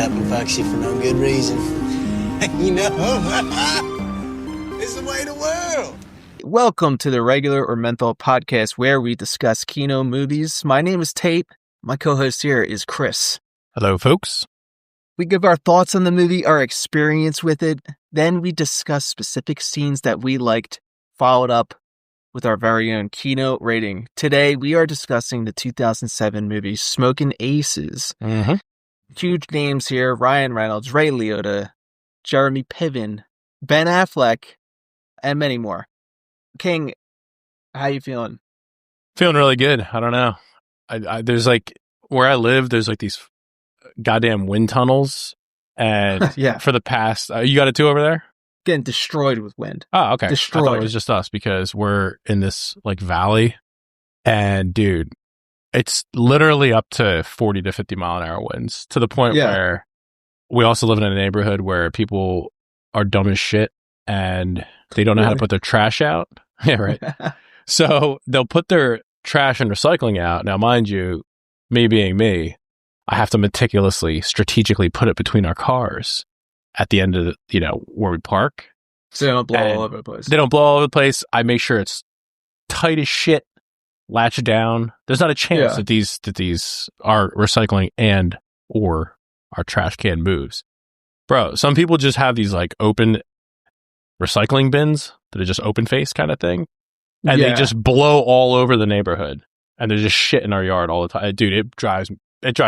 up and fucks you for no good reason. You know, it's the way of the world. Welcome to the Regular or Menthol podcast where we discuss Kino movies. My name is Tate. My co-host here is Chris. Hello, folks. We give our thoughts on the movie, our experience with it. Then we discuss specific scenes that we liked, followed up with our very own Kino rating. Today, we are discussing the 2007 movie Smokin Aces. Mm-hmm. Huge names here: Ryan Reynolds, Ray Liotta, Jeremy Piven, Ben Affleck, and many more. King, how you feeling? Feeling really good. I don't know. I there's like, where I live, there's like these goddamn wind tunnels. And Yeah. for the past, you got it too over there? Getting destroyed with wind. Oh, okay. Destroyed. I thought it was just us because we're in this like valley. And dude, it's literally up to 40 to 50 mile an hour winds to the point where we also live in a neighborhood where people are dumb as shit and they don't know how to put their trash out. Yeah, right. So they'll put their trash and recycling out. Now, mind you, me being me, I have to meticulously, strategically put it between our cars at the end of the, where we park. So they don't blow And all over the place. They don't blow all over the place. I make sure it's tight as shit, latch it down. There's not a chance that these are recycling and or our trash can moves. Bro, some people just have these like open recycling bins that are just open face kind of thing. And they just blow all over the neighborhood. And there's just shit in our yard all the time. Dude, it drives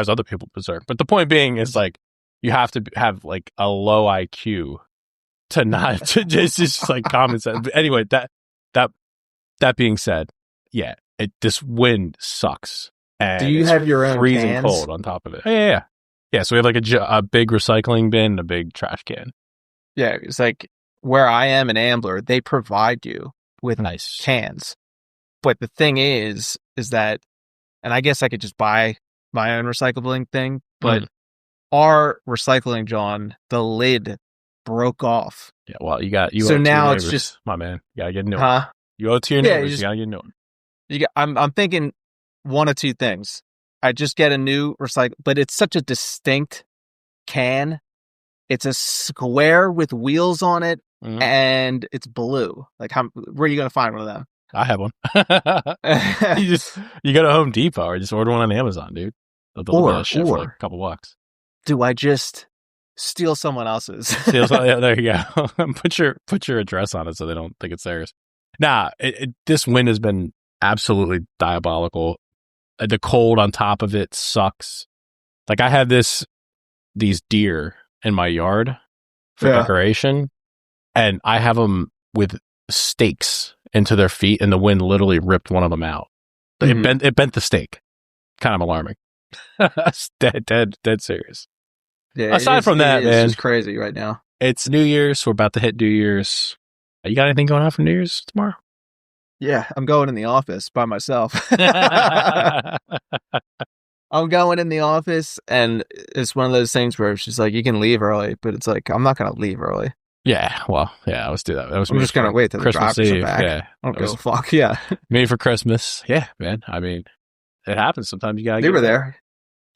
other people berserk. But the point being is like, you have to have like a low IQ to not to just like common sense. But anyway, that being said, this wind sucks. And do you have your own freezing cans? Cold on top of it? Yeah. So we have like a big recycling bin and a big trash can. Yeah, it's like where I am in Ambler, they provide you with Nice cans. But the thing is that, and I guess I could just buy my own recycling thing, but our recycling, John, the lid broke off. Yeah, well, you so owe now to your it's neighbors, just, my man. You gotta get a new huh? one. You owe it to your neighbors. You gotta get a new one. I'm thinking one of two things. I just get a new recycle, but it's such a distinct can. It's a square with wheels on it, and it's blue. Like, where are you gonna find one of them? I have one. you go to Home Depot or just order one on Amazon, dude. They'll deliver that shit for like a couple bucks. Do I just steal someone else's? Yeah, there you go. put your address on it so they don't think it's theirs. Nah, this wind has been absolutely diabolical. The cold on top of it sucks. Like, I have these deer in my yard for decoration, and I have them with stakes into their feet, and the wind literally ripped one of them out. It bent the stake. Kind of alarming. dead serious. Yeah, aside from that, man, it's just crazy right now. It's New Year's. We're about to hit New Year's. You got anything going on for New Year's tomorrow? Yeah, I'm going in the office by myself. I'm going in the office, and it's one of those things where she's like, you can leave early, but it's like, I'm not going to leave early. Yeah, well, yeah, let's do that. I'm just going to wait till the drivers are back. Yeah. I don't give a fuck, yeah. Me for Christmas. Yeah, man. I mean, it happens. Sometimes you got to They were there.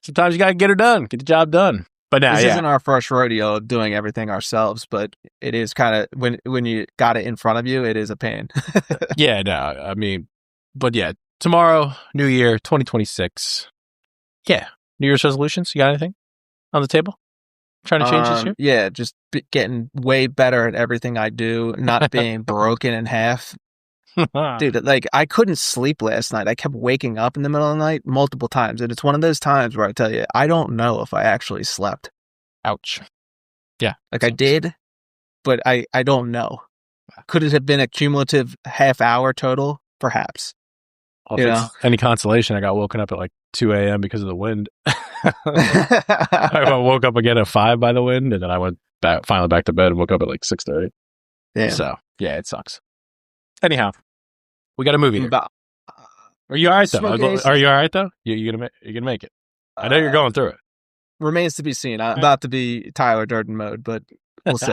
Sometimes you got to get her done. Get the job done. But now, this isn't our first rodeo doing everything ourselves, but it is kind of, when you got it in front of you, it is a pain. Yeah, no, I mean, but yeah, tomorrow, New Year, 2026. Yeah, New Year's resolutions. You got anything on the table? Trying to change this year? Yeah, just getting way better at everything I do, not being broken in half. Dude, like, I couldn't sleep last night. I kept waking up in the middle of the night multiple times. And it's one of those times where I tell you, I don't know if I actually slept. Ouch. Yeah. Like, I did, but I don't know. Could it have been a cumulative half hour total? Perhaps. Well, if it's any consolation, I got woken up at like 2 a.m. because of the wind. I woke up again at 5 by the wind, and then I went finally back to bed and woke up at like 6:30. Yeah. So, yeah, it sucks. Anyhow, we got a movie here. Are you all right, though? Are you all right, though? You're gonna make it. I know you're going through it. Remains to be seen. I'm about to be Tyler Durden mode, but we'll see.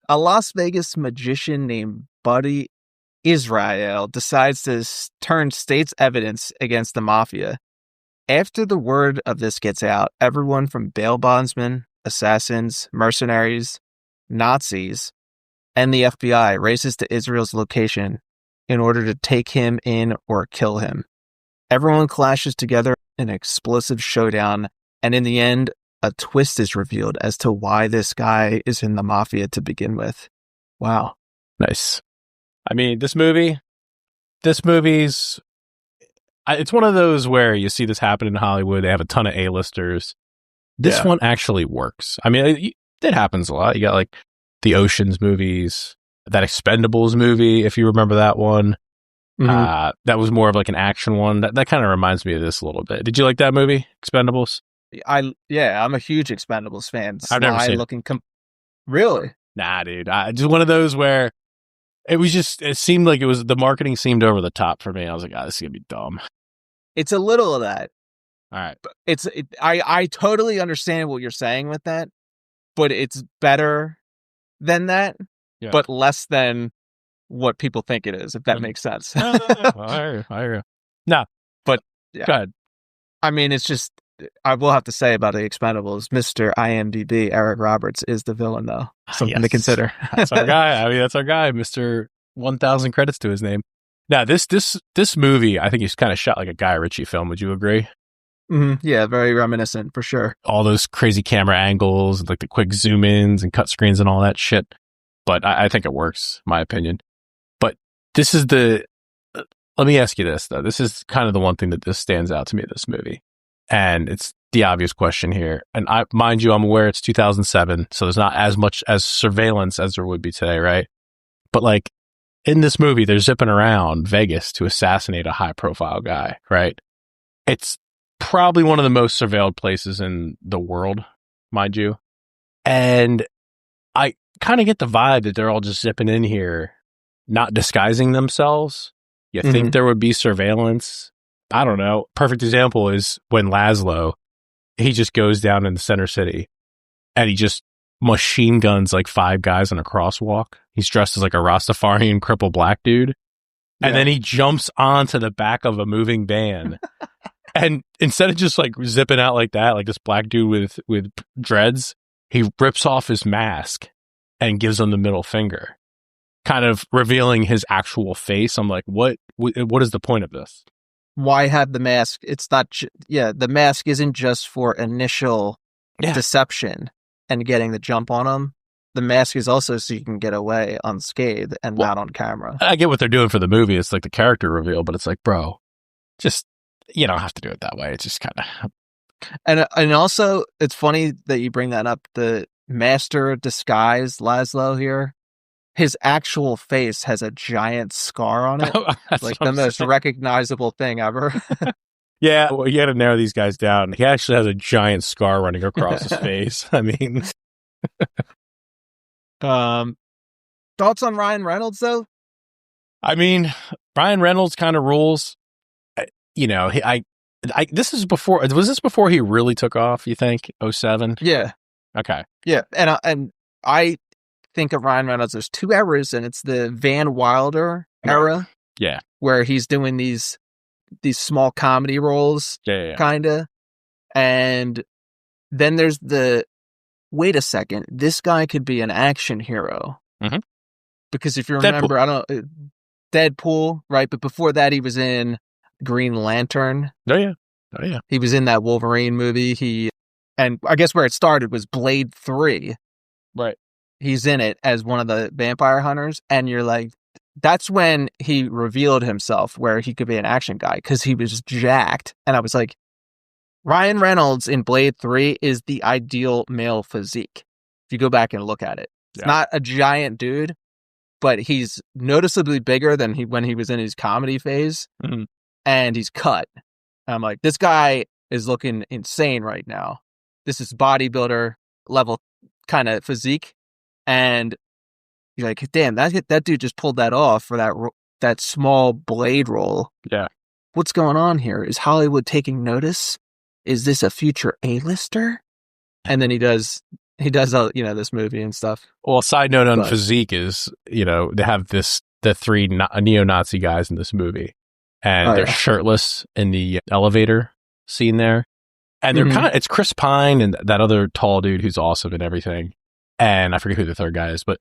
A Las Vegas magician named Buddy Israel decides to turn state's evidence against the mafia. After the word of this gets out, everyone from bail bondsmen, assassins, mercenaries, Nazis, and the FBI races to Israel's location in order to take him in or kill him. Everyone clashes together in an explosive showdown, and in the end, a twist is revealed as to why this guy is in the mafia to begin with. Wow. Nice. I mean, this movie's, it's one of those where you see this happen in Hollywood. They have a ton of A-listers. This one actually works. I mean, it happens a lot. You got like the Oceans movies, that Expendables movie, if you remember that one. Mm-hmm. That was more of like an action one. That kind of reminds me of this a little bit. Did you like that movie, Expendables? I'm a huge Expendables fan. I've never seen it. Really? Nah, dude. Just one of those where it seemed like the marketing seemed over the top for me. I was like, this is going to be dumb. It's a little of that. All right. I totally understand what you're saying with that, but it's better than that, but less than what people think it is, if that makes sense. No. I hear you. No, but yeah. Go ahead. I mean, it's just, I will have to say about the Expendables, Mr. IMDb, Eric Roberts, is the villain, though. Something to consider. That's our guy. I mean, that's our guy, Mr. 1,000 credits to his name. Now, this movie, I think he's kind of shot like a Guy Ritchie film. Would you agree? Mm-hmm. Yeah, very reminiscent, for sure. All those crazy camera angles, like the quick zoom ins and cut screens and all that shit. But I think it works, in my opinion. But this is let me ask you this, though. This is kind of the one thing that this stands out to me, this movie. And it's the obvious question here. And mind you, I'm aware it's 2007, so there's not as much as surveillance as there would be today, right? But like in this movie, they're zipping around Vegas to assassinate a high profile guy, right? It's probably one of the most surveilled places in the world, mind you. And I kind of get the vibe that they're all just zipping in here, not disguising themselves. You think there would be surveillance? I don't know. Perfect example is when Laszlo, he just goes down in the center city and he just machine guns like 5 guys on a crosswalk. He's dressed as like a Rastafarian cripple black dude. And then he jumps onto the back of a moving van. And instead of just like zipping out like that, like this black dude with dreads, he rips off his mask and gives him the middle finger, kind of revealing his actual face. I'm like, what is the point of this? Why have the mask? It's not, the mask isn't just for initial deception and getting the jump on him. The mask is also so you can get away unscathed and not on camera. I get what they're doing for the movie. It's like the character reveal, but it's like, bro, just, you don't have to do it that way. It's just kind of. And also, it's funny that you bring that up. The master disguise, Laszlo here, his actual face has a giant scar on it. Like the most recognizable thing ever. Yeah, well, you got to narrow these guys down. He actually has a giant scar running across his face. I mean. Thoughts on Ryan Reynolds, though? I mean, Ryan Reynolds kind of rules. You know, this is before. Was this before he really took off? You think 2007? Yeah. Okay. Yeah, and I think of Ryan Reynolds. There's 2 eras, and it's the Van Wilder era. Yeah. Where he's doing these small comedy roles, kind of, and then there's the. Wait a second, this guy could be an action hero. Mm-hmm. Because if you remember, Deadpool, right? But before that, he was in Green Lantern. Oh, yeah. He was in that Wolverine movie. And I guess where it started was Blade 3. Right. He's in it as one of the vampire hunters. And you're like, that's when he revealed himself where he could be an action guy because he was jacked. And I was like, Ryan Reynolds in Blade 3 is the ideal male physique. If you go back and look at it, it's not a giant dude, but he's noticeably bigger than when he was in his comedy phase, and he's cut. And I'm like, this guy is looking insane right now. This is bodybuilder level kind of physique, and you're like, damn, that dude just pulled that off for that small Blade role. Yeah, what's going on here? Is Hollywood taking notice? Is this a future A-lister? And then he does this movie and stuff. Well, side note on physique is, they have the 3 neo-Nazi guys in this movie, and they're shirtless in the elevator scene there. And they're it's Chris Pine and that other tall dude who's awesome and everything. And I forget who the third guy is, but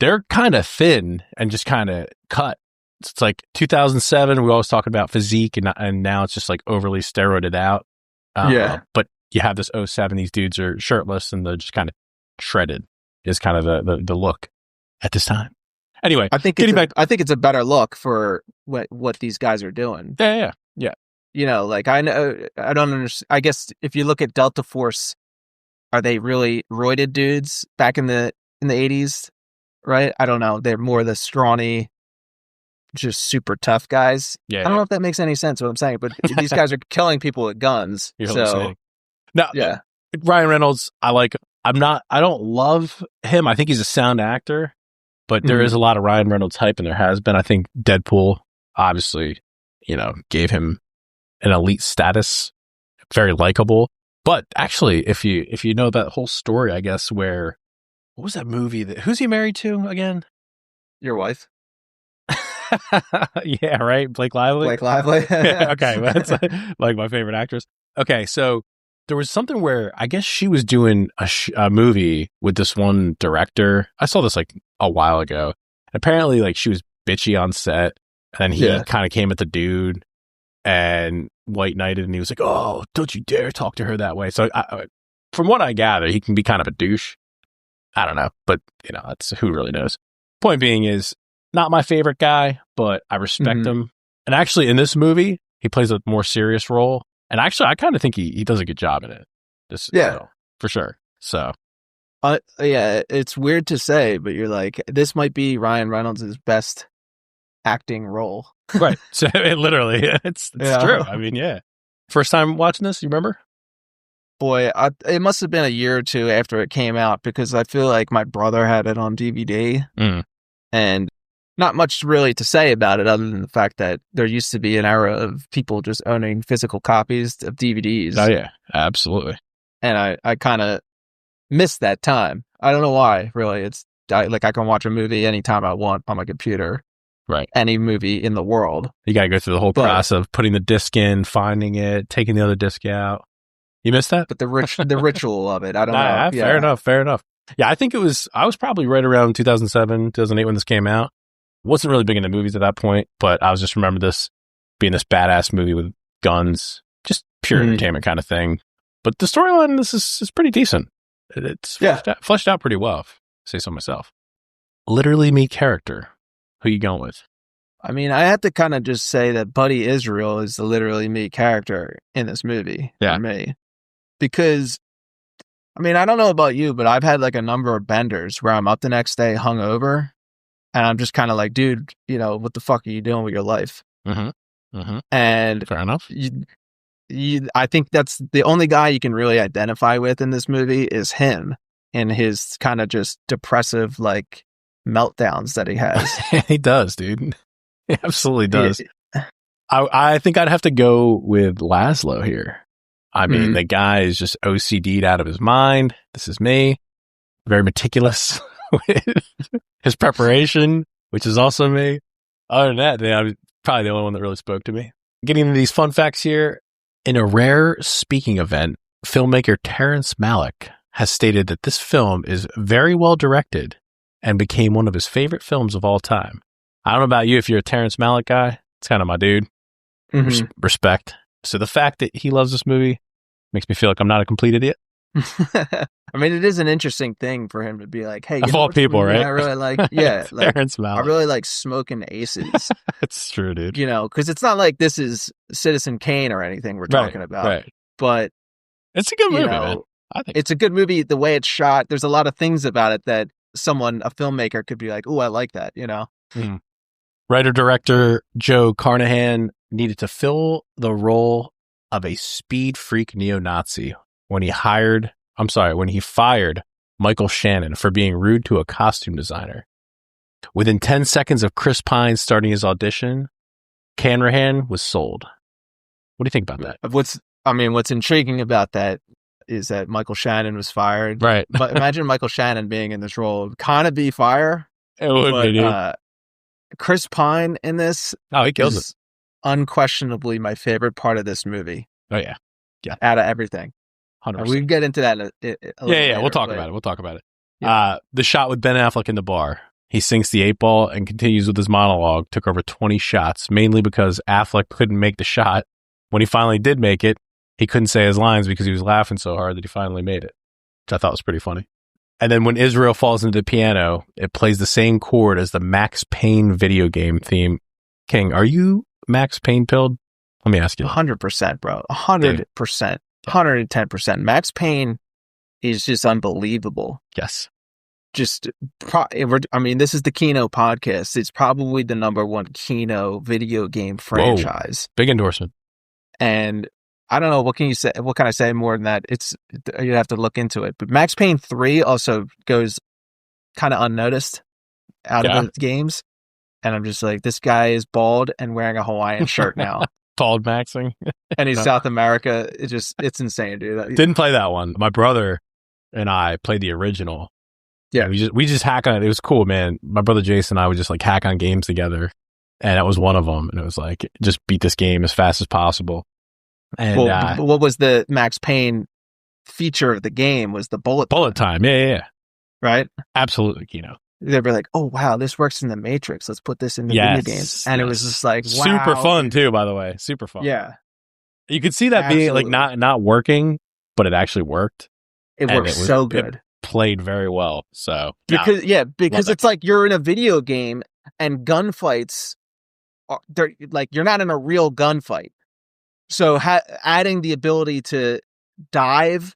they're kind of thin and just kind of cut. It's like 2007. We always talking about physique, and now it's just like overly steroided out. But you have this '07. These dudes are shirtless and they're just kind of shredded. Is kind of the look at this time. Anyway, I think it's a better look for what these guys are doing. Yeah. You know, like I don't understand. I guess if you look at Delta Force, are they really roided dudes back in the 80s? Right? I don't know. They're more the scrawny, just super tough guys. Yeah. I don't know if that makes any sense what I'm saying, but these guys are killing people with guns. So no, yeah. Ryan Reynolds, I like. I don't love him. I think he's a sound actor, but there is a lot of Ryan Reynolds hype, and there has been. I think Deadpool obviously, gave him an elite status, very likable. But actually, if you know that whole story, I guess, what was that movie who's he married to again? Your wife. Yeah, right. Blake Lively. Okay, that's like my favorite actress. Okay, so there was something where I guess she was doing a movie with this one director. I saw this like a while ago. Apparently, like she was bitchy on set, and then he kind of came at the dude and white knighted, and he was like, "Oh, don't you dare talk to her that way." So, from what I gather, he can be kind of a douche. I don't know, but that's who really knows. Point being is not my favorite guy, but I respect him. And actually, in this movie, he plays a more serious role. And actually, I kind of think he does a good job in it. For sure. So, it's weird to say, but you're like, this might be Ryan Reynolds' best acting role. Right. So literally, it's true. I mean, yeah. First time watching this, you remember? Boy, it must have been a year or two after it came out, because I feel like my brother had it on DVD, and not much really to say about it other than the fact that there used to be an era of people just owning physical copies of DVDs. Oh yeah, absolutely. And I kind of missed that time. I don't know why, really. I can watch a movie anytime I want on my computer. Right. Any movie in the world. You got to go through the whole process of putting the disc in, finding it, taking the other disc out. You missed that? But the ritual of it, I don't know. Fair enough. Yeah, I think I was probably right around 2007, 2008 when this came out. Wasn't really big into movies at that point, but I was just remember this being this badass movie with guns, just pure entertainment kind of thing. But the storyline in this is pretty decent. It's fleshed out pretty well, if I say so myself. Literally me character. Who you going with? I mean, I have to kind of just say that Buddy Israel is the literally me character in this movie for me. Because, I mean, I don't know about you, but I've had like a number of benders where I'm up the next day hungover, and I'm just kind of like, dude, what the fuck are you doing with your life? And fair enough. I think that's the only guy you can really identify with in this movie is him and his kind of just depressive, like, meltdowns that he has. He does, dude. He absolutely does. I think I'd have to go with Laszlo here. I mean, the guy is just OCD'd out of his mind. This is me. Very meticulous with his preparation, which is also me. Other than that, I'm probably the only one that really spoke to me. Getting into these fun facts here. In a rare speaking event, filmmaker Terrence Malick has stated that this film is very well directed and became one of his favorite films of all time. I don't know about you, if you're a Terrence Malick guy, it's kind of my dude. Respect. So the fact that he loves this movie makes me feel like I'm not a complete idiot. I mean, it is an interesting thing for him to be like, hey, of all people, right? I really like, like, Terrence Malick. I really like Smokin Aces. It's true, dude. Because it's not like this is Citizen Kane or anything we're talking about. Right. But it's a good movie, man. I think it's a good movie. The way it's shot, there's a lot of things about it that a filmmaker could be like, oh, I like that, Writer-director Joe Carnahan needed to fill the role of a speed freak neo-Nazi when he fired Michael Shannon for being rude to a costume designer. Within 10 seconds of Chris Pine starting his audition, Carnahan was sold. What do you think about that? What's intriguing about that is that Michael Shannon was fired. Right. But imagine Michael Shannon being in this role. It would kind of be fire. It would be, dude. Chris Pine in this he kills it. Unquestionably my favorite part of this movie. Oh, yeah. out of everything. 100%. And we can get into that a little later, We'll talk about it. We'll talk about it. Yeah. The shot with Ben Affleck in the bar. He sinks the 8-ball and continues with his monologue. Took over 20 shots, mainly because Affleck couldn't make the shot. When he finally did make it, he couldn't say his lines because he was laughing so hard that he finally made it, which I thought was pretty funny. And then when Israel falls into the piano, it plays the same chord as the Max Payne video game theme. King, are you Max Payne pilled? Let me ask you. 100%, bro. 100%. 110%. Max Payne is just unbelievable. Yes. This is the Kino podcast. It's probably the number one Kino video game franchise. Whoa. Big endorsement. And I don't know, what can I say more than that? You'd have to look into it. But Max Payne 3 also goes kind of unnoticed out of the games. And I'm just like, this guy is bald and wearing a Hawaiian shirt now. Bald maxing. And he's South America. It's insane, dude. Didn't play that one. My brother and I played the original. Yeah. We just hack on it. It was cool, man. My brother Jason and I would just like hack on games together. And that was one of them. And it was like, just beat this game as fast as possible. And what was the Max Payne feature of the game was the bullet time. Yeah. Right? Absolutely, Kino. They'd be like, oh, wow, this works in the Matrix. Let's put this in the video games. And it was just like, wow. Super fun, too, by the way. Super fun. Yeah. You could see that being like not working, but it actually worked. It worked so good. It played very well. So because it's like you're in a video game and gunfights they're like, you're not in a real gunfight. So adding the ability to dive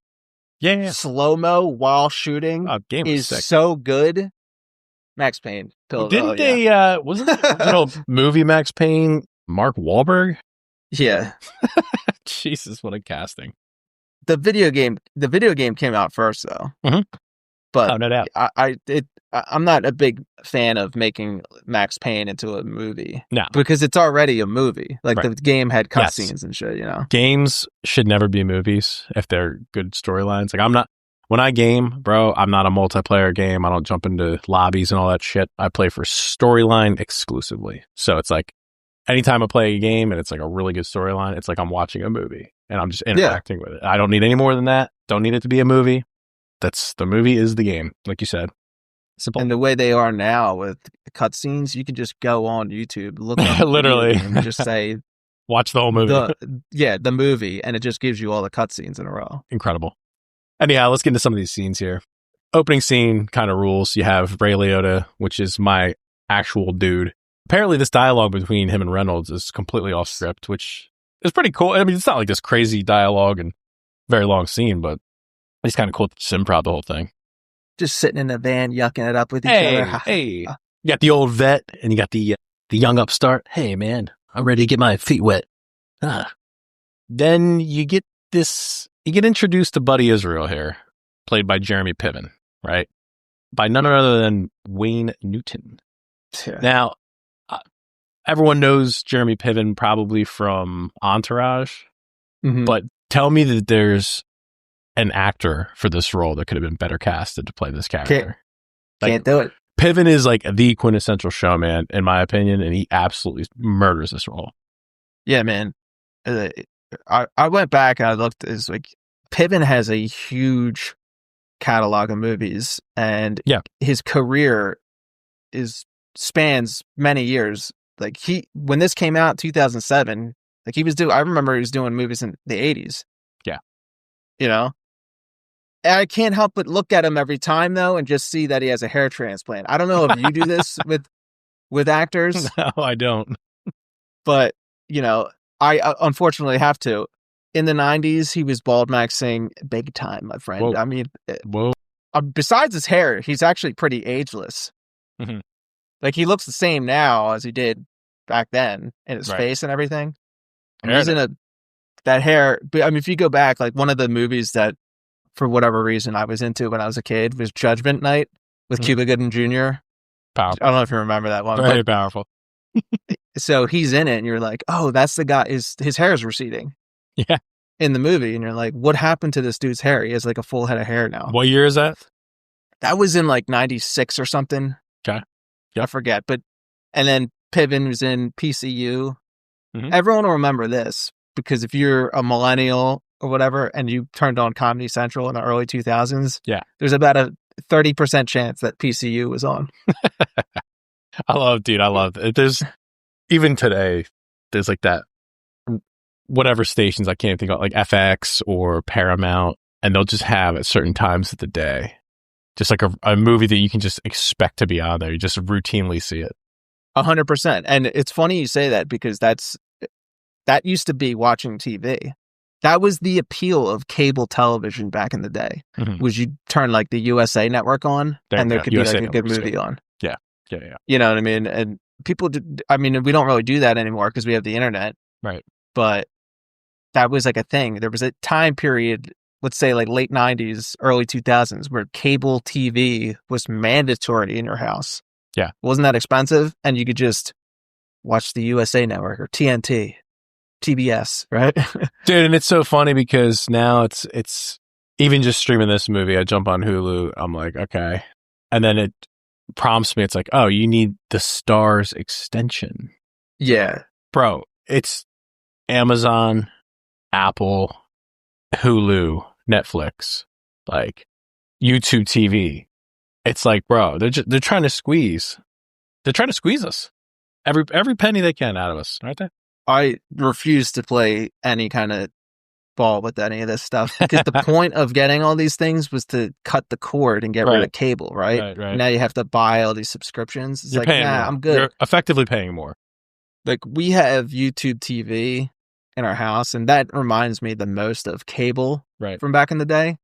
slow-mo while shooting is sick. so good. Max Payne. Wasn't the original movie Max Payne Mark Wahlberg? Yeah. Jesus, what a casting. The video game came out first though. Mm-hmm. But no doubt. I'm not a big fan of making Max Payne into a movie. No. Because it's already a movie. Like the game had cutscenes and shit, you know. Games should never be movies if they're good storylines. Like when I game, bro, I'm not a multiplayer game. I don't jump into lobbies and all that shit. I play for storyline exclusively. So it's like anytime I play a game and it's like a really good storyline, it's like I'm watching a movie and I'm just interacting with it. I don't need any more than that. Don't need it to be a movie. The movie is the game, like you said. Simple. And the way they are now with cutscenes, you can just go on YouTube, look up literally, and just say, watch the whole movie. The movie, and it just gives you all the cutscenes in a row. Incredible. Anyhow, let's get into some of these scenes here. Opening scene kind of rules. You have Ray Liotta, which is my actual dude. Apparently, this dialogue between him and Reynolds is completely off script, which is pretty cool. I mean, it's not like this crazy dialogue and very long scene, but it's kind of cool to just improv the whole thing. Just sitting in a van, yucking it up with each other. Hey, you got the old vet and you got the young upstart. Hey, man, I'm ready to get my feet wet. Then you get introduced to Buddy Israel here, played by Jeremy Piven, right? By none other than Wayne Newton. Yeah. Now, everyone knows Jeremy Piven probably from Entourage, but tell me that there's an actor for this role that could have been better casted to play this character. Can't do it. Piven is like the quintessential showman, in my opinion, and he absolutely murders this role. Yeah, man. I went back and I looked. It's like Piven has a huge catalog of movies, and his career spans many years. Like when this came out, 2007, like I remember he was doing movies in the 80s. Yeah, you know. I can't help but look at him every time though, and just see that he has a hair transplant. I don't know if you do this with actors. No, I don't. But you know, I unfortunately have to. In the 90s, he was bald maxing big time, my friend. Whoa. I mean, besides his hair, he's actually pretty ageless. Mm-hmm. Like he looks the same now as he did back then in his face and everything. And he's in that hair. But I mean, if you go back, like one of the movies that, for whatever reason, I was into when I was a kid was Judgment Night with Cuba Gooding Jr. Powerful. I don't know if you remember that one. Very powerful. So he's in it, and you're like, oh, that's the guy. His hair is receding. Yeah. In the movie, and you're like, what happened to this dude's hair? He has like a full head of hair now. What year is that? That was in like 96 or something. Okay. Yep. I forget. And then Piven was in PCU. Mm-hmm. Everyone will remember this because if you're a millennial or whatever, and you turned on Comedy Central in the early 2000s, Yeah. there's about a 30% chance that PCU was on. I love it. There's, even today, there's like that, whatever stations I can't think of, like FX or Paramount, and they'll just have at certain times of the day, just like a movie that you can just expect to be on there. You just routinely see it. 100%. And it's funny you say that, because that used to be watching TV. That was the appeal of cable television back in the day. Mm-hmm. Was you turn like the USA Network on, and there could be like a good movie on. Yeah. You know what I mean? And people did, I mean, we don't really do that anymore because we have the internet. Right. But that was like a thing. There was a time period, let's say like late 90s, early 2000s, where cable TV was mandatory in your house. Yeah. It wasn't that expensive, and you could just watch the USA Network or TNT, TBS, right? Dude, and it's so funny because now it's even just streaming this movie, I jump on Hulu, I'm like, okay. And then it prompts me, it's like, oh, you need the Stars extension. Yeah. Bro, it's Amazon, Apple, Hulu, Netflix, like YouTube TV. It's like, bro, they're trying to squeeze. They're trying to squeeze us. Every penny they can out of us, aren't they? I refuse to play any kind of ball with any of this stuff, because the point of getting all these things was to cut the cord and get rid of cable, right? Now you have to buy all these subscriptions. It's You're like, paying nah, more. I'm good. You're effectively paying more. Like, we have YouTube TV in our house, and that reminds me the most of cable from back in the day.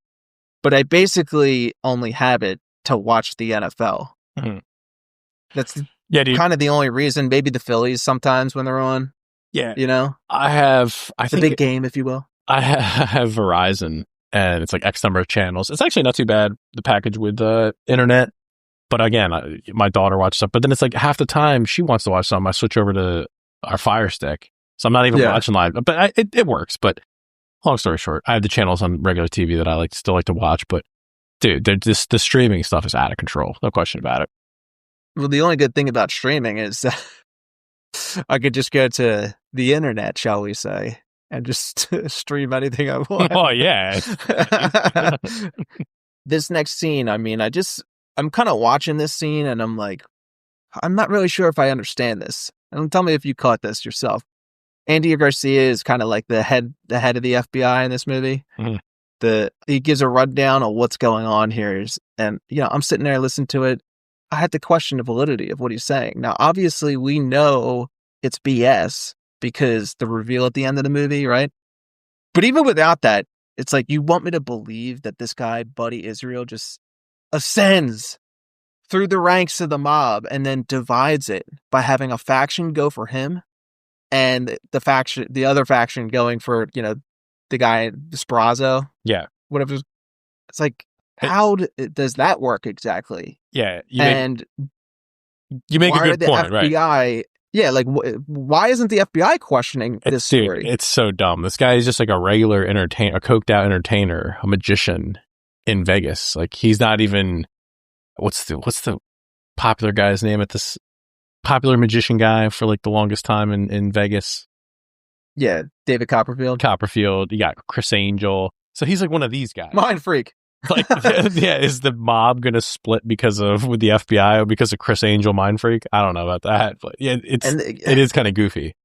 But I basically only have it to watch the NFL. Mm-hmm. That's dude. Kind of the only reason. Maybe the Phillies sometimes when they're on. Yeah. You know? I think big game, if you will. I have Verizon, and it's like X number of channels. It's actually not too bad, the package with the internet. But again, my daughter watches stuff. But then it's like half the time she wants to watch something, I switch over to our Fire Stick. So I'm not even watching live. But it works. But long story short, I have the channels on regular TV that I still like to watch. But dude, the streaming stuff is out of control. No question about it. Well, the only good thing about streaming is I could just go to the internet, shall we say, and just stream anything I want. Oh, yeah. This next scene, I mean, I'm kind of watching this scene, and I'm like, I'm not really sure if I understand this. And tell me if you caught this yourself. Andy Garcia is kind of like the head of the FBI in this movie. Mm-hmm. He gives a rundown of what's going on here, and I'm sitting there listening to it. I had to question the validity of what he's saying. Now, obviously, we know it's BS because the reveal at the end of the movie, right? But even without that, it's like, you want me to believe that this guy, Buddy Israel, just ascends through the ranks of the mob and then divides it by having a faction go for him and the other faction going for, the guy, Sprazzo. Yeah. Whatever. It's like, how does that work exactly? Yeah. You make a good point, FBI, right? Yeah, like, why isn't the FBI questioning this story? Dude, it's so dumb. This guy is just like a regular entertainer, a coked out entertainer, a magician in Vegas. Like, he's not even, what's the popular guy's name at this popular magician guy for like the longest time in Vegas? Yeah, David Copperfield. You got Chris Angel. So he's like one of these guys. Mind freak. Like, yeah, is the mob going to split with the FBI or because of Chris Angel mind freak? I don't know about that, but yeah, it is kind of goofy.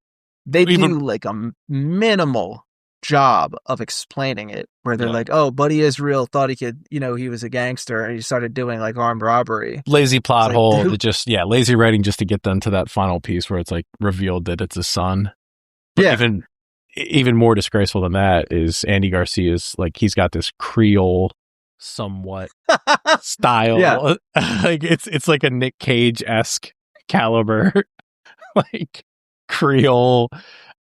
They do like a minimal job of explaining it, where they're like, "Oh, Buddy Israel thought he could, he was a gangster, and he started doing like armed robbery." Lazy plot hole, lazy writing just to get them to that final piece where it's like revealed that it's his son. But even more disgraceful than that is Andy Garcia's, like, he's got this Creole somewhat style. Yeah. Like, it's like a Nick Cage-esque caliber, like Creole.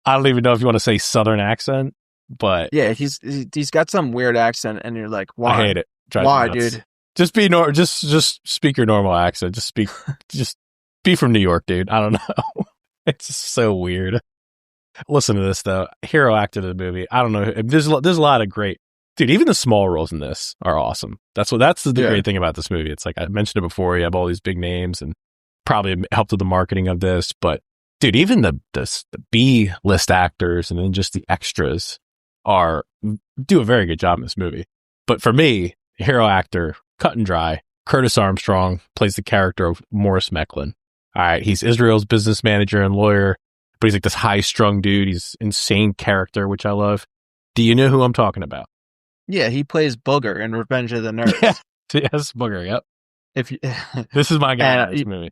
I don't even know if you want to say Southern accent, but yeah, he's got some weird accent, and you're like, why? I hate it. Why, dude? Just be just speak your normal accent. Just be from New York, dude. I don't know. It's so weird. Listen to this though. Hero actor of the movie. I don't know. There's a lot of great, dude. Even the small roles in this are awesome. That's the great thing about this movie. It's like, I mentioned it before. You have all these big names, and probably helped with the marketing of this. But dude, even the B list actors and then just the extras do a very good job in this movie. But for me, hero actor, cut and dry, Curtis Armstrong plays the character of Morris Mecklin. All right, he's Israel's business manager and lawyer, but he's like this high-strung dude. He's insane character, which I love. Do you know who I'm talking about? Yeah, he plays Booger in Revenge of the Nerds. Yes, Booger, yep. If you, This is my guy in this movie.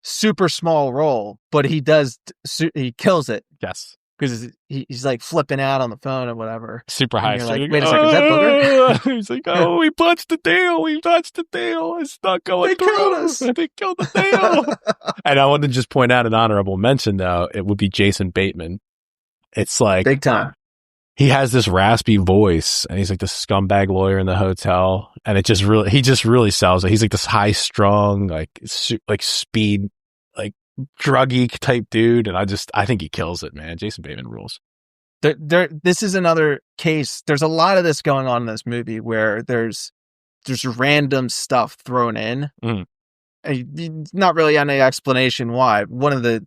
Super small role, but he kills it. Yes. Because he's like flipping out on the phone or whatever. Super high. Like, wait a second, is that Booger? He's like, oh, we punched the tail. We touched the tail. It's not going through. Killed us. They killed the tail. And I want to just point out an honorable mention, though. It would be Jason Bateman. It's like big time. He has this raspy voice, and he's like this scumbag lawyer in the hotel, and he just really sells it. He's like this high strung, like speed, like druggy type dude, and I think he kills it, man. Jason Bateman rules. This is another case. There's a lot of this going on in this movie where there's random stuff thrown in. Not really any explanation why. One of the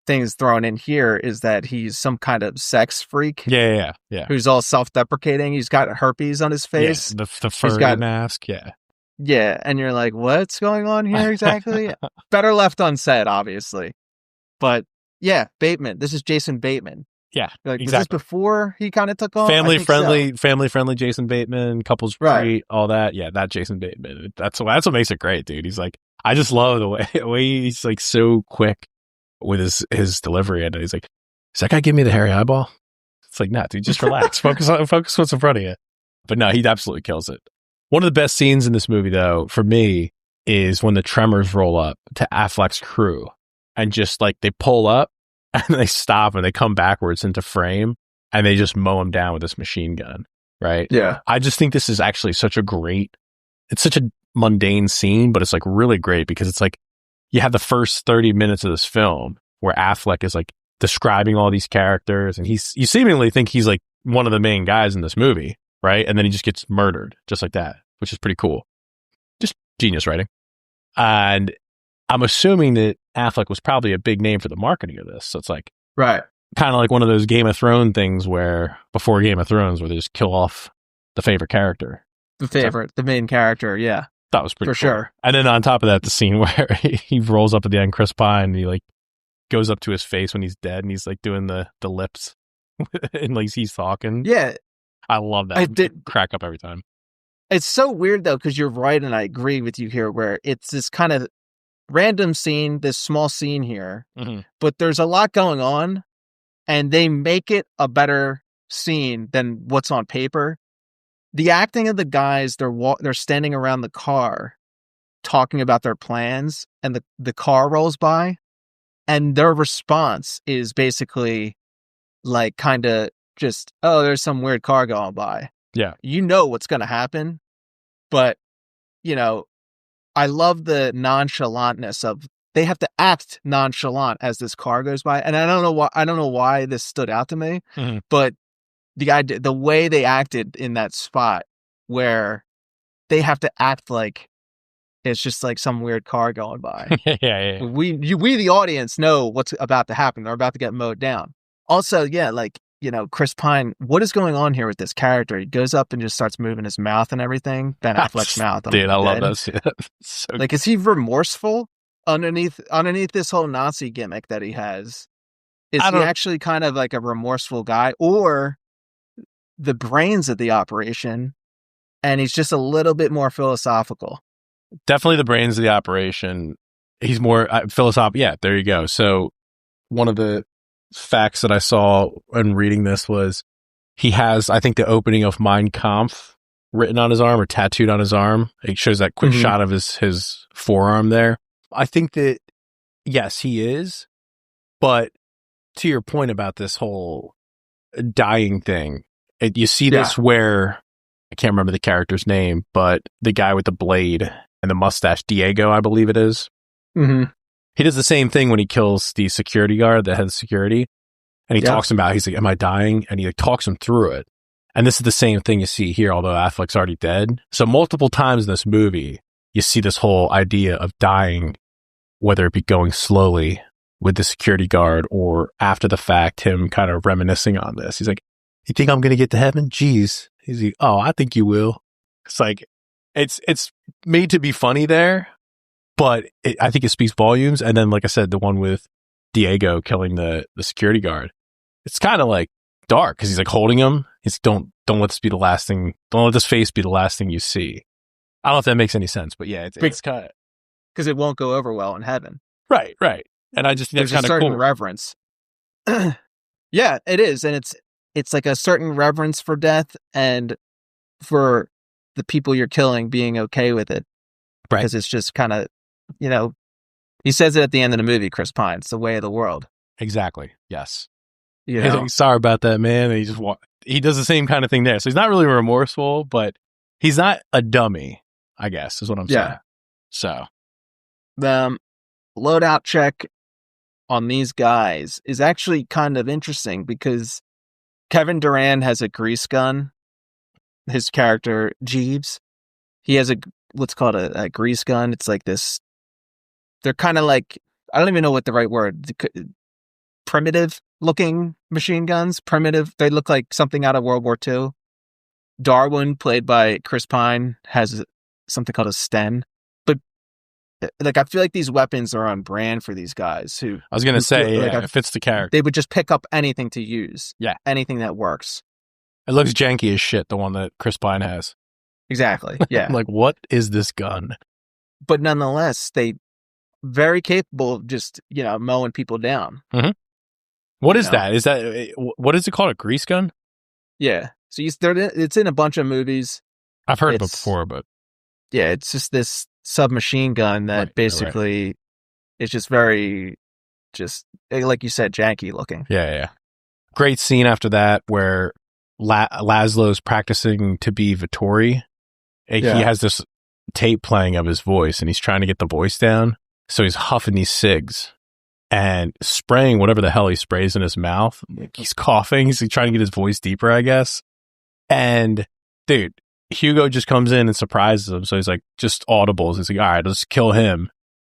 things thrown in here is that he's some kind of sex freak. Yeah. Who's all self-deprecating. He's got herpes on his face. Yeah, the furry mask. Yeah. Yeah, and you're like, what's going on here exactly? Better left unsaid, obviously. But yeah, Bateman. This is Jason Bateman. Yeah, like, exactly. Was this before he kind of took off? Family friendly Jason Bateman, couples retreat, all that. Yeah, that Jason Bateman. That's what makes it great, dude. He's like, I just love the way he's like so quick with his delivery, and he's like, "Does that guy give me the hairy eyeball?" It's like, nah, dude, just relax, focus what's in front of you. But no, he absolutely kills it. One of the best scenes in this movie, though, for me, is when the Tremors roll up to Affleck's crew, and just like they pull up and they stop and they come backwards into frame and they just mow him down with this machine gun, right? Yeah. I just think this is actually it's such a mundane scene, but it's like really great because it's like you have the first 30 minutes of this film where Affleck is like describing all these characters, and you seemingly think he's like one of the main guys in this movie, right? And then he just gets murdered just like that, which is pretty cool. Just genius writing. And I'm assuming that Affleck was probably a big name for the marketing of this. So it's like, right, kind of like one of those Game of Thrones things before Game of Thrones, where they just kill off the favorite character. The main character, yeah. That was pretty for cool. sure. And then on top of that, the scene where he rolls up at the end, Chris Pine, and he like goes up to his face when he's dead, and he's like doing the lips, and like he's talking. Yeah, I love that. I did crack up every time. It's so weird though, because you're right, and I agree with you here. Where it's this kind of random scene, this small scene here, but there's a lot going on, and they make it a better scene than what's on paper. The acting of the guys, they're standing around the car talking about their plans, and the car rolls by, and their response is basically like kind of just, oh, there's some weird car going by. Yeah. You know what's going to happen, but, you know, I love the nonchalantness of, they have to act nonchalant as this car goes by. And I don't know why this stood out to me, but the way they acted in that spot where they have to act like it's just like some weird car going by. Yeah. We, the audience, know what's about to happen. They're about to get mowed down. Also, yeah, like, you know, Chris Pine, what is going on here with this character? He goes up and just starts moving his mouth and everything. Ben Affleck's mouth. Dude, I love that shit. So like, is he remorseful underneath this whole Nazi gimmick that he has? Is he actually kind of like a remorseful guy, or the brains of the operation, and he's just a little bit more philosophical? Definitely the brains of the operation. He's more philosophical. Yeah, there you go. So one of the facts that I saw in reading this was he has, I think, the opening of Mein Kampf written on his arm or tattooed on his arm. It shows that quick shot of his forearm there. I think that, yes, he is. But to your point about this whole dying thing, you see this where, I can't remember the character's name, but the guy with the blade and the mustache, Diego, I believe it is. He does the same thing when he kills the security guard, the head of security. And he talks about, he's like, am I dying? And he like, talks him through it. And this is the same thing you see here, although Affleck's already dead. So multiple times in this movie, you see this whole idea of dying, whether it be going slowly with the security guard or after the fact, him kind of reminiscing on this. He's like, You think I'm going to get to heaven? Jeez. He's like, oh, I think you will. It's like, it's made to be funny there, but I think it speaks volumes. And then, like I said, the one with Diego killing the security guard, it's kind of like dark because he's like holding him. He's don't let this be the last thing. Don't let this face be the last thing you see. I don't know if that makes any sense, but yeah, it's kind of because it won't go over well in heaven. Right. And I just think there's that's a kind of certain cool. reverence. Yeah, it is, and it's like a certain reverence for death and for the people you're killing being okay with it, Right? Because it's just kind of, he says it at the end of the movie. Chris Pine, it's the way of the world. Exactly. Yes. You He's know? like, sorry about that, man. And he does the same kind of thing there. So he's not really remorseful, but he's not a dummy, I guess, is what I'm saying. So the loadout check on these guys is actually kind of interesting because Kevin Durant has a grease gun. His character Jeeves, he has what's called a grease gun. It's like this. They're kind of like, I don't even know what the right word. Primitive looking machine guns. Primitive. They look like something out of World War II. Darwin, played by Chris Pine, has something called a Sten. But like, I feel like these weapons are on brand for these guys who. I was gonna say, like, it fits the character. They would just pick up anything to use. Yeah, anything that works. It looks janky as shit. The one that Chris Pine has. Exactly. Yeah. I'm like, what is this gun? But nonetheless, they very capable of just mowing people down. Mm-hmm. What is that? Is that what is it called? A grease gun? Yeah. So it's in a bunch of movies. I've heard of it before, but yeah, it's just this submachine gun that basically is just very, just like you said, janky looking. Yeah. Great scene after that where Laszlo's practicing to be Vittori. He has this tape playing of his voice, and he's trying to get the voice down. So he's huffing these cigs and spraying whatever the hell he sprays in his mouth. He's coughing. He's trying to get his voice deeper, I guess. And dude, Hugo just comes in and surprises him. So he's like, just audibles. He's like, all right, let's kill him.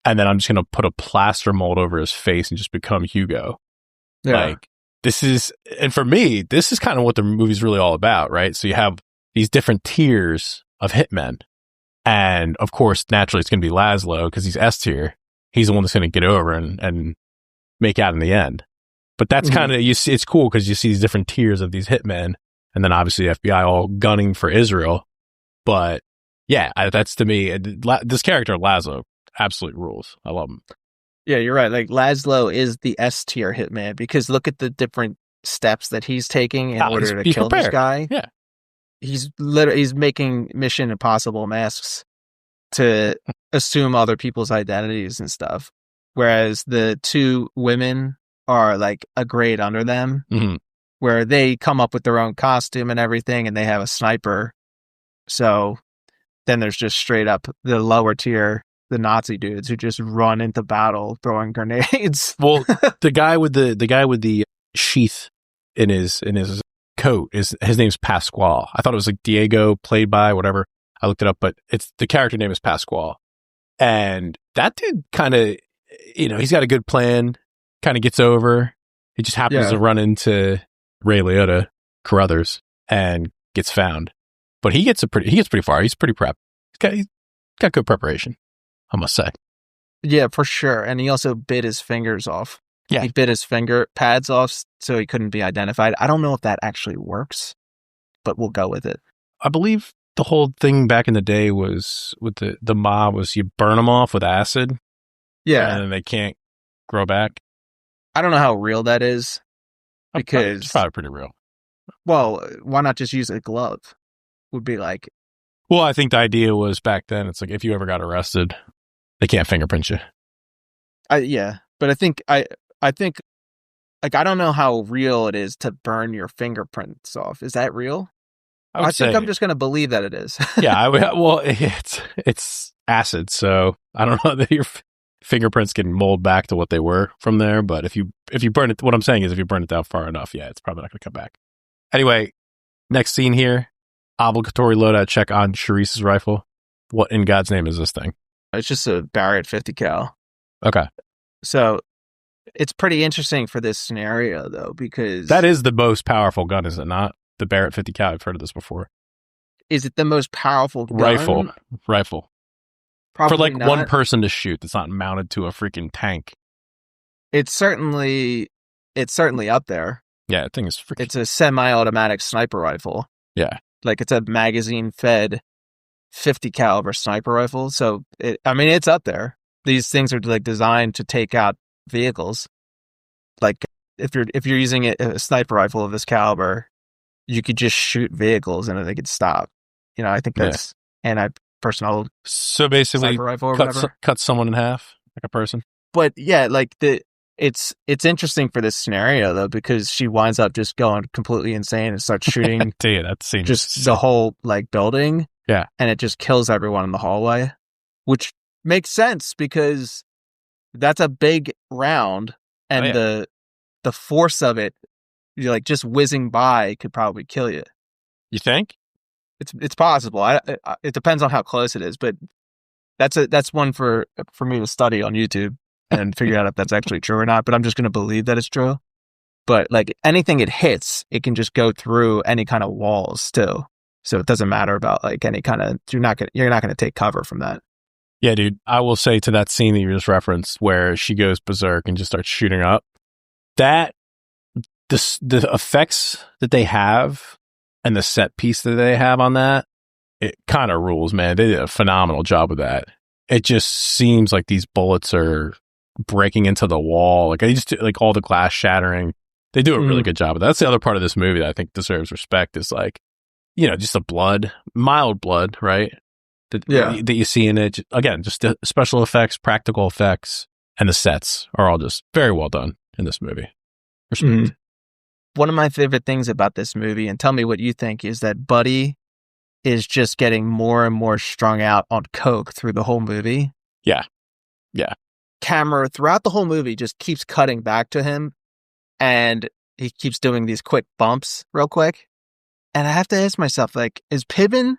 And then I'm just going to put a plaster mold over his face and just become Hugo. Yeah. Like, and for me, this is kind of what the movie's really all about, right? So you have these different tiers of hitmen. And of course, naturally, it's going to be Laszlo because he's S tier. He's the one that's going to get over and make out in the end. But that's kind of, you see, it's cool because you see these different tiers of these hitmen. And then obviously the FBI all gunning for Israel. But yeah, that's to me, this character, Laszlo, absolute rules. I love him. Yeah, you're right. Like, Laszlo is the S tier hitman because look at the different steps that he's taking in order to kill this guy. Yeah. He's making Mission Impossible masks to assume other people's identities and stuff. Whereas the two women are like a grade under them, where they come up with their own costume and everything, and they have a sniper. So then there's just straight up the lower tier, the Nazi dudes who just run into battle throwing grenades. Well, the guy with the sheath in his coat his name's Pasquale. I thought it was like Diego, played by whatever. I looked it up, but the character name is Pasquale. And that dude kind of, he's got a good plan, kind of gets over. He just happens to run into Ray Liotta, Carruthers, and gets found. But he gets pretty far. He's pretty prepped. He's got good preparation, I must say. Yeah, for sure. And he also bit his fingers off. Yeah. He bit his finger pads off so he couldn't be identified. I don't know if that actually works, but we'll go with it. I believe the whole thing back in the day was with the mob was you burn them off with acid. Yeah. And they can't grow back. I don't know how real that is because it's probably pretty real. Well, why not just use a glove? Would be like. Well, I think the idea was back then, it's like if you ever got arrested, they can't fingerprint you. Yeah, but I think like, I don't know how real it is to burn your fingerprints off. Is that real? I think I'm just going to believe that it is. Yeah, well, it's acid, so I don't know that your fingerprints can mold back to what they were from there. But if you burn it, what I'm saying is if you burn it down far enough, yeah, it's probably not going to come back. Anyway, next scene here, obligatory loadout check on Charisse's rifle. What in God's name is this thing? It's just a Barrett 50 cal. Okay. So it's pretty interesting for this scenario, though, because that is the most powerful gun, is it not? the Barrett 50 cal. I've heard of this before. Is it the most powerful gun? Rifle. Probably For like not. one person to shoot that's not mounted to a freaking tank. It's certainly up there. Yeah, that thing is freaking... It's a semi-automatic sniper rifle. Yeah. Like it's a magazine-fed 50 caliber sniper rifle. So, it's up there. These things are like designed to take out vehicles. Like if you're using a sniper rifle of this caliber, you could just shoot vehicles and they could stop. I think that's anti-personnel. So basically, sniper rifle or whatever. Cut someone in half, like a person. But yeah, like it's interesting for this scenario though, because she winds up just going completely insane and starts shooting. Dude, that seems just the whole like building. Yeah, and it just kills everyone in the hallway, which makes sense because that's a big round, and the force of it, you're like just whizzing by, could probably kill you. You think? It's possible. It depends on how close it is, but that's one for me to study on YouTube and figure out if that's actually true or not. But I'm just going to believe that it's true. But like anything it hits, it can just go through any kind of walls too. So it doesn't matter about like any kind of, you're not going to take cover from that. Yeah, dude. I will say to that scene that you just referenced where she goes berserk and just starts shooting up, that the effects that they have and the set piece that they have on that, it kind of rules, man. They did a phenomenal job with that. It just seems like these bullets are breaking into the wall. Like I just like all the glass shattering. They do a really good job of that. That's the other part of this movie that I think deserves respect is like, just the blood, mild blood, right? That you see in it. Again, just the special effects, practical effects, and the sets are all just very well done in this movie. Respect. One of my favorite things about this movie, and tell me what you think, is that Buddy is just getting more and more strung out on coke through the whole movie. Yeah. Camera throughout the whole movie just keeps cutting back to him, and he keeps doing these quick bumps real quick. And I have to ask myself, like, is Piven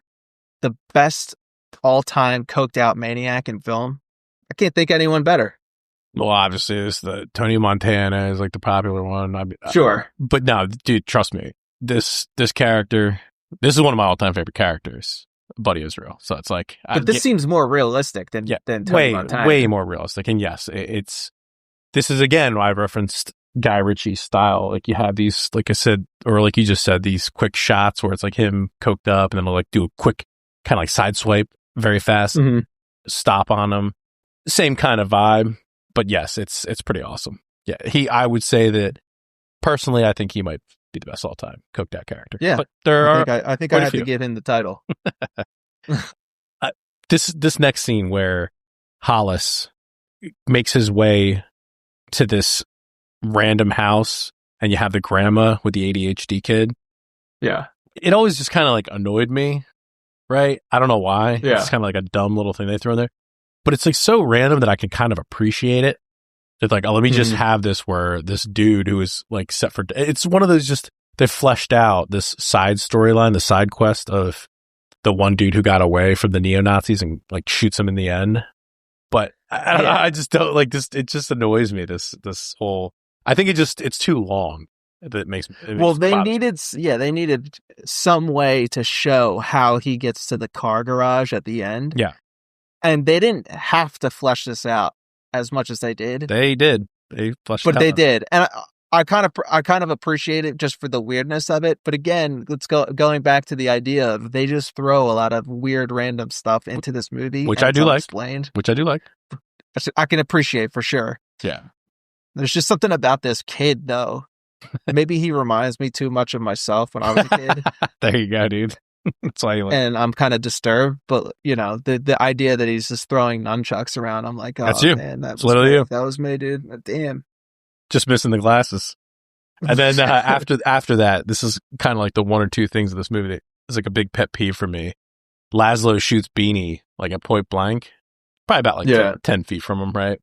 the best all-time coked out maniac in film? I can't think anyone better. Well, obviously, it's the Tony Montana is like the popular one. Sure. But no, dude, trust me. This character, this is one of my all-time favorite characters, Buddy Israel. So it's like... But this seems more realistic than Tony Montana. Way more realistic. And yes, this is, again, why I referenced Guy Ritchie's style. Like you have these, like I said, or like you just said, these quick shots where it's like him coked up and then they'll like do a quick kind of like side swipe very fast, stop on him. Same kind of vibe. But yes, it's pretty awesome. Yeah, I would say that personally, I think he might be the best all time coked out character. Yeah, but I think I have to give him the title. This next scene where Hollis makes his way to this random house, and you have the grandma with the ADHD kid. Yeah, it always just kind of like annoyed me, right? I don't know why. Yeah, it's kind of like a dumb little thing they throw in there. But it's like so random that I can kind of appreciate it. It's like, oh, let me just have this where this dude who is like set for, it's one of those just, they fleshed out this side storyline, the side quest of the one dude who got away from the neo-Nazis and like shoots him in the end. But I just don't like this. It just annoys me. This whole, I think it's too long. That makes they needed some way to show how he gets to the car garage at the end. Yeah. And they didn't have to flesh this out as much as they did. They did. They fleshed it out. But they did. And I kind of appreciate it just for the weirdness of it. But again, going back to the idea of they just throw a lot of weird random stuff into this movie. Which I do like. Which I do like. I can appreciate for sure. Yeah. There's just something about this kid though. Maybe he reminds me too much of myself when I was a kid. There you go, dude. That's why you like. And I'm kind of disturbed, but the idea that he's just throwing nunchucks around, I'm like, oh, that's you. Man, that's literally you. That was me, dude. Damn. Just missing the glasses. And then after that, this is kind of like the one or two things of this movie that is like a big pet peeve for me. Laszlo shoots Beanie like at point blank, probably about like 10 feet from him, right?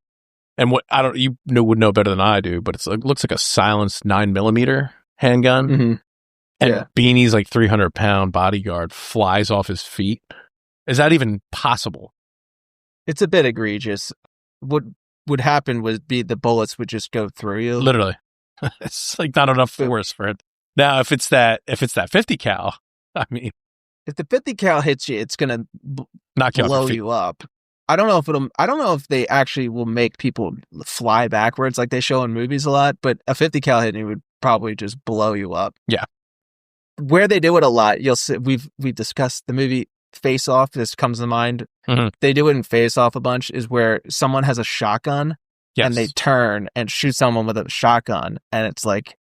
And what you would know better than I do, but it looks like a silenced 9mm handgun. Mm-hmm. And Beanie's like 300-pound bodyguard flies off his feet. Is that even possible? It's a bit egregious. What would happen would be the bullets would just go through you. Literally. It's like not enough force for it. Now, if it's that 50 cal, I mean, if the 50 cal hits you, it's gonna knock you off blow your feet. you up. I don't know if they actually will make people fly backwards like they show in movies a lot, but a 50 cal hitting would probably just blow you up. Yeah. Where they do it a lot, you'll see, we discussed the movie Face Off. This comes to mind. Mm-hmm. They do it in Face Off a bunch. Is where someone has a shotgun and they turn and shoot someone with a shotgun, and it's like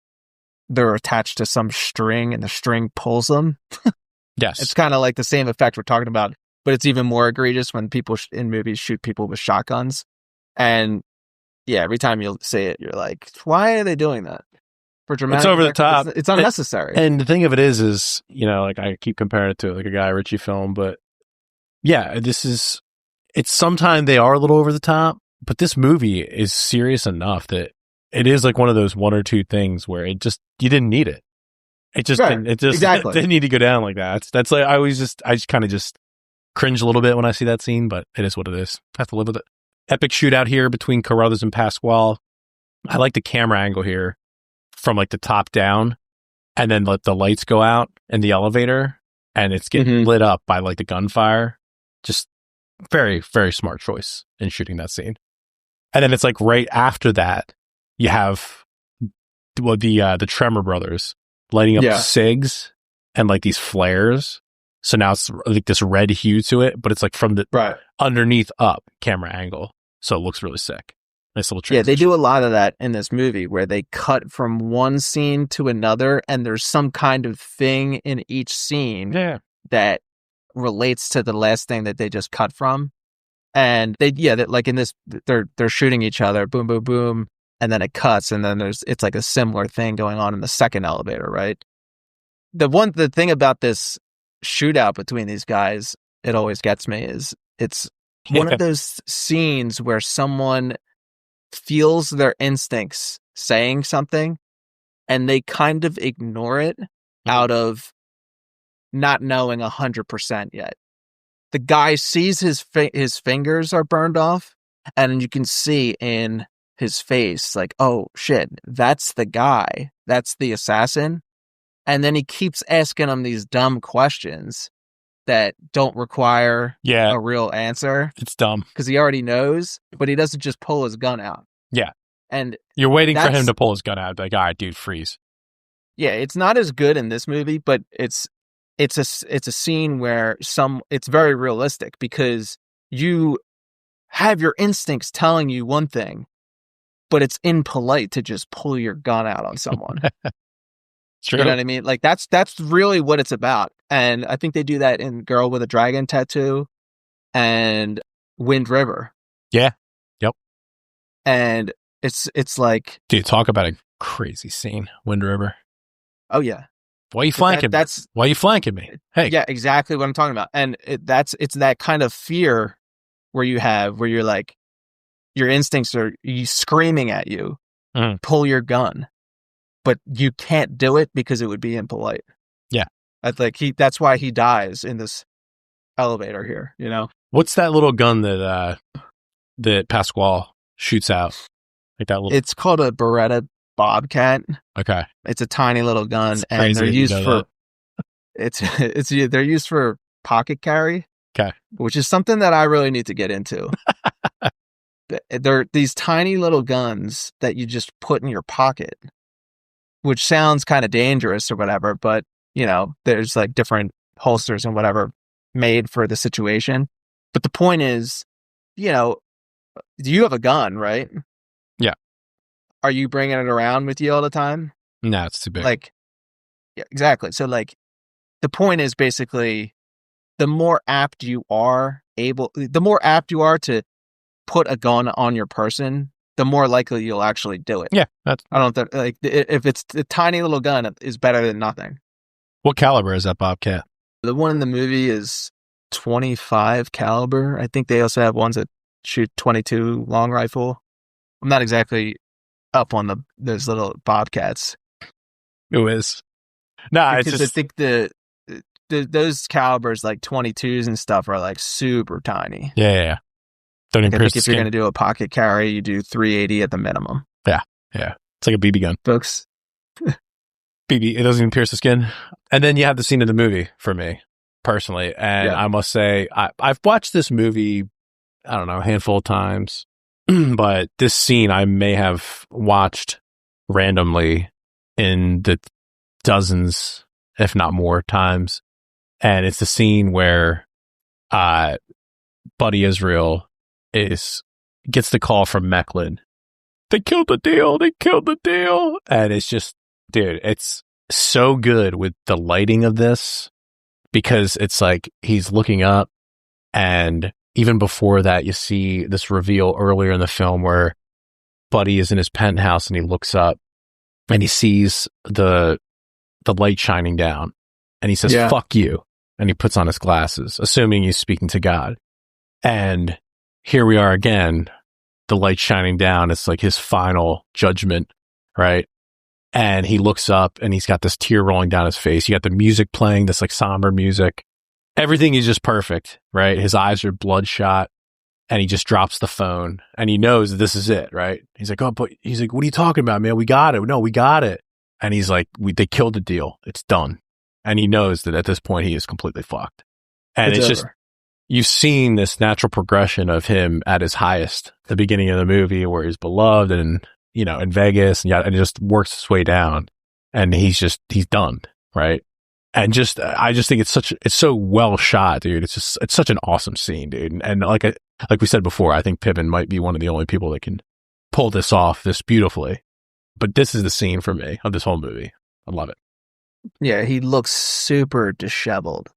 they're attached to some string, and the string pulls them. Yes, it's kind of like the same effect we're talking about, but it's even more egregious when people in movies shoot people with shotguns. And yeah, every time you'll say it, you're like, why are they doing that? For dramatic, it's over the top. It's unnecessary. And the thing of it is, you know, like I keep comparing it to like a Guy Ritchie film, but yeah, it's sometimes they are a little over the top, but this movie is serious enough that it is like one of those one or two things where you didn't need it. It just didn't need to go down like that. That's like, I just kind of cringe a little bit when I see that scene, but it is what it is. I have to live with it. Epic shootout here between Carruthers and Pasquale. I like the camera angle here from like the top down, and then let the lights go out in the elevator, and it's getting lit up by like the gunfire. Just very, very smart choice in shooting that scene. And then it's like right after that, you have the Tremor brothers lighting up cigs and like these flares. So now it's like this red hue to it, but it's like from the underneath up camera angle. So it looks really sick. Nice little transition. Yeah, they do a lot of that in this movie where they cut from one scene to another, and there's some kind of thing in each scene that relates to the last thing that they just cut from. And like in this, they're shooting each other, boom, boom, boom, and then it cuts, and then it's like a similar thing going on in the second elevator, right? The thing about this shootout between these guys, it always gets me, is it's one of those scenes where someone feels their instincts saying something and they kind of ignore it out of not knowing 100% yet. The guy sees his fingers are burned off, and you can see in his face like, oh shit, that's the guy, that's the assassin. And then he keeps asking him these dumb questions that don't require a real answer. It's dumb. Because he already knows, but he doesn't just pull his gun out. Yeah. And you're waiting for him to pull his gun out. Like, all right, dude, freeze. Yeah, it's not as good in this movie, but it's a scene where it's very realistic, because you have your instincts telling you one thing, but it's impolite to just pull your gun out on someone. True. You know what I mean? Like that's really what it's about. And I think they do that in Girl with a Dragon Tattoo and Wind River. Yeah. Yep. And it's like, dude, talk about a crazy scene, Wind River. Oh yeah. Why are you flanking me? Why are you flanking me? Hey. Yeah, exactly what I'm talking about. And it's that kind of fear where you're like, your instincts are screaming at you, pull your gun, but you can't do it because it would be impolite. Yeah. That's why he dies in this elevator here, you know? What's that little gun that Pasquale shoots out? Like that little... It's called a Beretta Bobcat. Okay. It's a tiny little gun, and they're used for they're used for pocket carry. Okay. Which is something that I really need to get into. They're these tiny little guns that you just put in your pocket, which sounds kind of dangerous or whatever, but you know, there's like different holsters and whatever made for the situation. But the point is, you know, you have a gun, right? Yeah. Are you bringing it around with you all the time? No, it's too big. Like, yeah, exactly. So like, the point is basically, the more apt you are to put a gun on your person, the more likely you'll actually do it. Yeah. I don't think, like, if it's a tiny little gun, it is better than nothing. What caliber is that Bobcat? The one in the movie is 25 caliber. I think they also have ones that shoot 22 long rifle. I'm not exactly up on those little Bobcats. Who is? Nah, it's just... I think those calibers like 22s and stuff are like super tiny. Yeah. Don't I think if you're going to do a pocket carry, you do 380 at the minimum. Yeah. It's like a BB gun. Folks, BB, it doesn't even pierce the skin. And then you have the scene in the movie for me, personally. And I must say, I've watched this movie, I don't know, a handful of times. But this scene I may have watched randomly in the dozens, if not more times. And it's the scene where Buddy Israel gets the call from Mechlin. They killed the deal. They killed the deal. And it's just, dude, it's so good with the lighting of this, because it's like he's looking up, and even before that, you see this reveal earlier in the film where Buddy is in his penthouse and he looks up and he sees the light shining down, and he says, fuck you. And he puts on his glasses, assuming he's speaking to God. And here we are again, the light shining down. It's like his final judgment, right? And he looks up and he's got this tear rolling down his face. You got the music playing, this like somber music. Everything is just perfect, right? His eyes are bloodshot, and he just drops the phone, and he knows that this is it, right? He's like, what are you talking about, man? We got it. No, we got it. And he's like, they killed the deal. It's done. And he knows that at this point he is completely fucked. And it's just, you've seen this natural progression of him at his highest, the beginning of the movie where he's beloved and, you know, in Vegas, and it just works his way down, and he's done, right? And I just think it's so well shot, dude. It's such an awesome scene, dude. And like we said before, I think Piven might be one of the only people that can pull this off this beautifully. But this is the scene for me of this whole movie. I love it. Yeah, he looks super disheveled,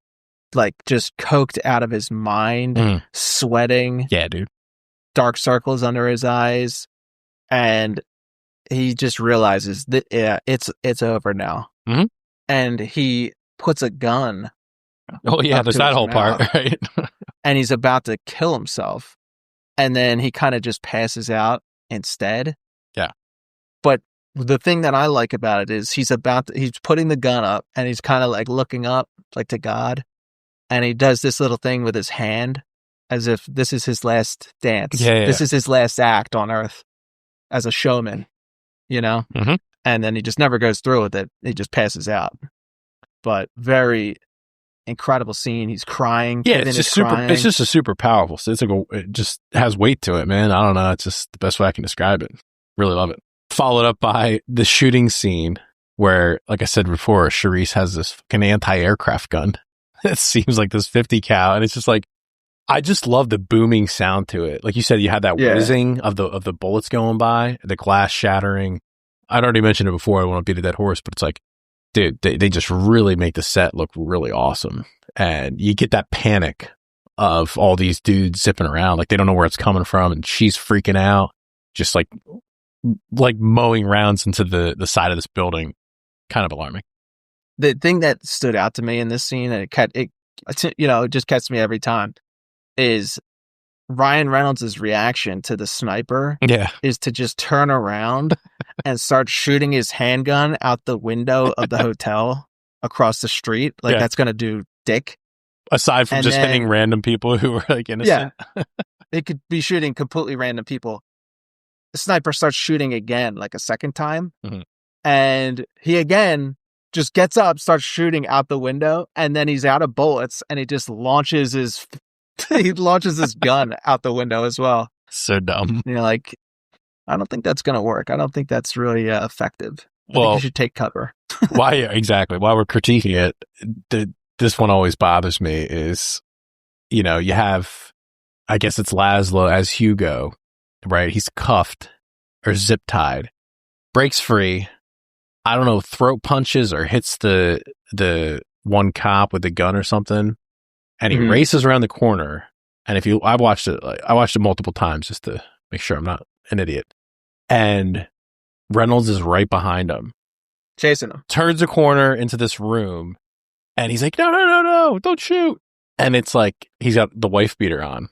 like just coked out of his mind, sweating. Yeah, dude. Dark circles under his eyes, and he just realizes that it's over now. Mm-hmm. And he puts a gun. Oh yeah, there's that whole part, right? And he's about to kill himself, and then he kind of just passes out instead. Yeah. But the thing that I like about it is he's putting the gun up, and he's kind of like looking up like to God, and he does this little thing with his hand as if this is his last dance. Yeah. This is his last act on earth as a showman, you know? Mm-hmm. And then he just never goes through with it. He just passes out. But very incredible scene. He's crying. Yeah, it's just it's just a super powerful. So it just has weight to it, man. I don't know. It's just the best way I can describe it. Really love it. Followed up by the shooting scene where, like I said before, Charisse has this fucking anti-aircraft gun. It seems like this 50 cal, and it's just like, I just love the booming sound to it. Like you said, you had that whizzing of the bullets going by, the glass shattering. I'd already mentioned it before. I won't beat a dead horse, but it's like, dude, they just really make the set look really awesome. And you get that panic of all these dudes zipping around. Like they don't know where it's coming from. And she's freaking out, just like mowing rounds into the side of this building. Kind of alarming. The thing that stood out to me in this scene, and it just catches me every time, is Ryan Reynolds' reaction to the sniper is to just turn around and start shooting his handgun out the window of the hotel across the street. Like that's going to do dick. Aside from hitting random people who are like innocent. Yeah. It could be shooting completely random people. The sniper starts shooting again, like a second time. Mm-hmm. And he again just gets up, starts shooting out the window, and then he's out of bullets, and he just launches his gun out the window as well. So dumb. And you're like, I don't think that's going to work. I don't think that's really effective. I well, think you should take cover. Exactly. While we're critiquing it, this one always bothers me is, you have, I guess it's Laszlo as Hugo, right? He's cuffed or zip tied, breaks free. I don't know, throat punches or hits the one cop with the gun or something, and he races around the corner. And I watched it multiple times just to make sure I'm not an idiot. And Reynolds is right behind him, chasing him. Turns a corner into this room, and he's like, "No, don't shoot!" And it's like he's got the wife beater on,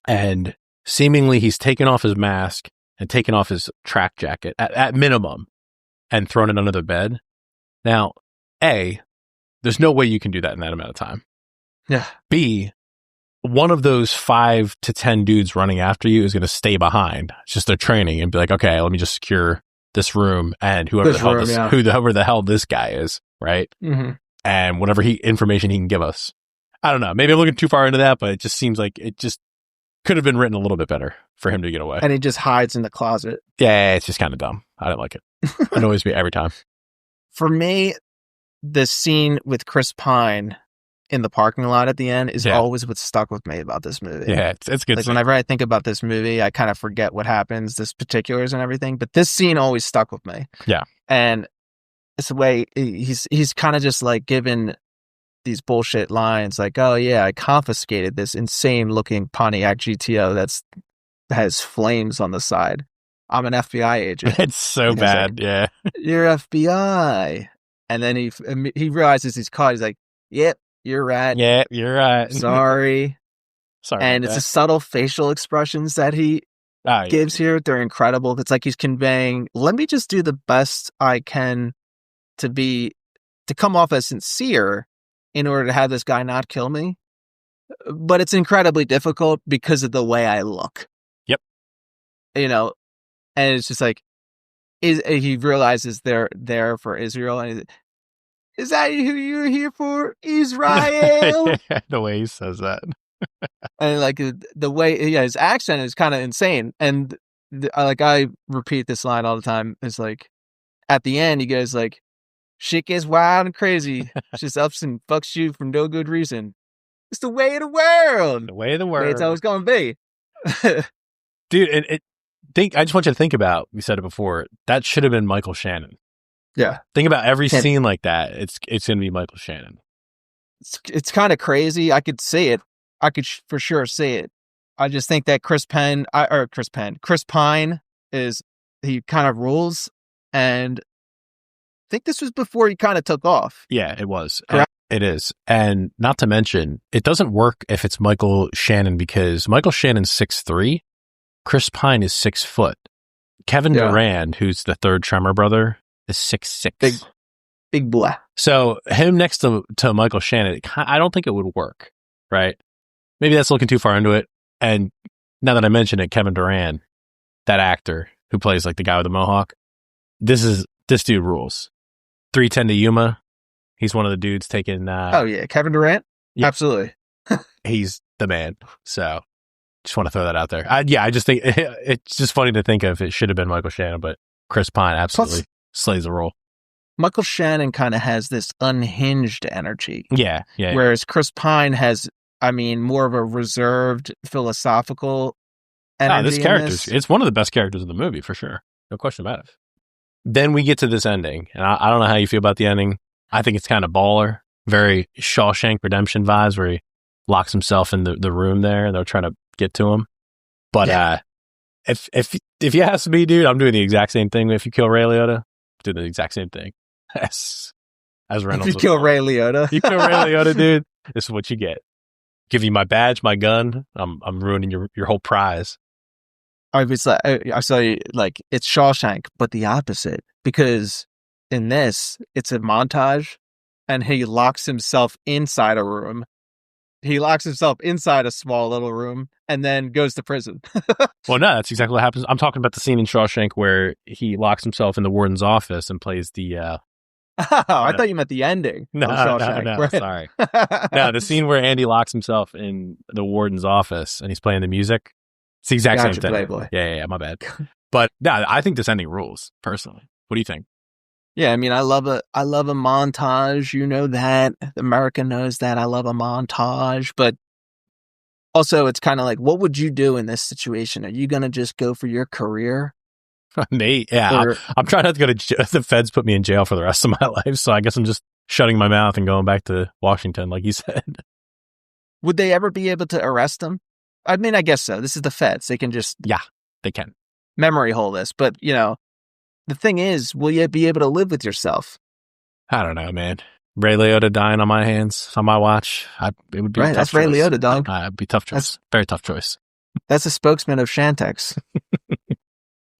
and seemingly he's taken off his mask and taken off his track jacket at minimum, and thrown it under the bed. Now, A, there's no way you can do that in that amount of time. Yeah. B, one of those 5 to 10 dudes running after you is going to stay behind. It's just their training and be like, okay, let me just secure this room and whoever the hell this guy is, right? Mm-hmm. And whatever information he can give us. I don't know. Maybe I'm looking too far into that, but it just seems like it just could have been written a little bit better for him to get away. And he just hides in the closet. Yeah, it's just kind of dumb. I didn't like it. Annoys me every time. For me, the scene with Chris Pine in the parking lot at the end is always what stuck with me about this movie. Yeah, it's good. Like whenever I think about this movie, I kind of forget what happens, the particulars and everything. But this scene always stuck with me. Yeah. And it's the way he's kind of just like given these bullshit lines like, oh yeah, I confiscated this insane looking Pontiac GTO that has flames on the side. I'm an FBI agent. It's so bad. Like, yeah. You're FBI. And then he realizes he's caught. He's like, yep, you're right. Yeah, you're right. Sorry. And it's the the subtle facial expressions that he gives here. They're incredible. It's like he's conveying, let me just do the best I can to come off as sincere in order to have this guy not kill me. But it's incredibly difficult because of the way I look. Yep. And it's just like, he realizes they're there for Israel. And is that who you're here for? Israel? The way he says that. And like the way, his accent is kind of insane. And I repeat this line all the time. It's like, at the end, he goes like, shit gets wild and crazy. Just ups and fucks you for no good reason. It's the way of the world. The way of the world. It's always going to be. Dude, I just want you to think about, we said it before, that should have been Michael Shannon. Yeah. Think about every scene like that. It's going to be Michael Shannon. It's kind of crazy. I could see it. I could for sure see it. I just think that Chris Pine he kind of rules, and I think this was before he kind of took off. Yeah, it was. It is. And not to mention, it doesn't work if it's Michael Shannon because Michael Shannon's 6'3", Chris Pine is 6 foot. Kevin Durand, who's the third Tremor brother, is 6'6". Big boy. So him next to Michael Shannon, I don't think it would work, right? Maybe that's looking too far into it. And now that I mention it, Kevin Durand, that actor who plays like the guy with the mohawk, this dude rules. 310 to Yuma. He's one of the dudes taking... oh, yeah. Kevin Durant? Yeah. Absolutely. He's the man. So just want to throw that out there. I just think it's just funny to think of. It should have been Michael Shannon, but Chris Pine absolutely slays the role. Michael Shannon kind of has this unhinged energy. Yeah. Whereas Chris Pine has, more of a reserved, philosophical energy. This character, it's one of the best characters in the movie, for sure. No question about it. Then we get to this ending, and I don't know how you feel about the ending. I think it's kind of baller, very Shawshank Redemption vibes, where he locks himself in the room there, and they're trying to get to him. But if you ask me, dude, I'm doing the exact same thing. If you kill Ray Liotta, do the exact same thing as Reynolds. If you kill Ray Liotta, dude, this is what you get. Give you my badge, my gun. I'm ruining your whole prize. I saw you like it's Shawshank, but the opposite, because in this it's a montage, and he locks himself inside a room. He locks himself inside a small little room and then goes to prison. Well, no, that's exactly what happens. I'm talking about the scene in Shawshank where he locks himself in the warden's office and plays the... I thought you meant the ending. No, right? Sorry. No, the scene where Andy locks himself in the warden's office and he's playing the music. It's the exact same thing. Playboy. Yeah, my bad. But no, I think this ending rules, personally. What do you think? Yeah, I love a montage. You know that. America knows that. I love a montage. But also, it's kind of like, what would you do in this situation? Are you going to just go for your career? Me? Yeah. I'm trying not to go to jail. The feds put me in jail for the rest of my life. So I guess I'm just shutting my mouth and going back to Washington, like you said. Would they ever be able to arrest him? I guess so. This is the feds. They can just... Yeah, they can. Memory hole this. But, the thing is, will you be able to live with yourself? I don't know, man. Ray Liotta dying on my hands, on my watch. It would be right. That's choice. Ray Liotta, dog. It'd be a tough choice. Very tough choice. That's a spokesman of Shantex.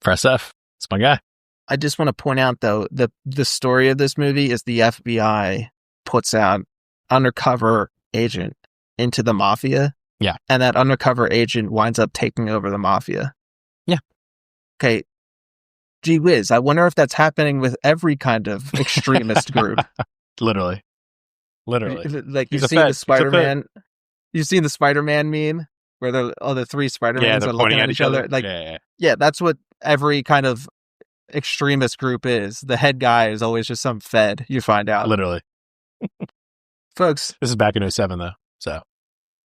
Press F. It's my guy. I just want to point out, though, the story of this movie is the FBI puts out undercover agent into the mafia. Yeah. And that undercover agent winds up taking over the mafia. Yeah. Okay. gee whiz, I wonder if that's happening with every kind of extremist group. Literally. Like He's you've a seen Fed. the He's a Spider-Man. You've seen the Spider-Man meme where the three Spider-Mans they're are looking pointing at each other. Like, yeah. That's what every kind of extremist group is. The head guy is always just some Fed. You find out, Literally. folks. This is back in 2007 though. So,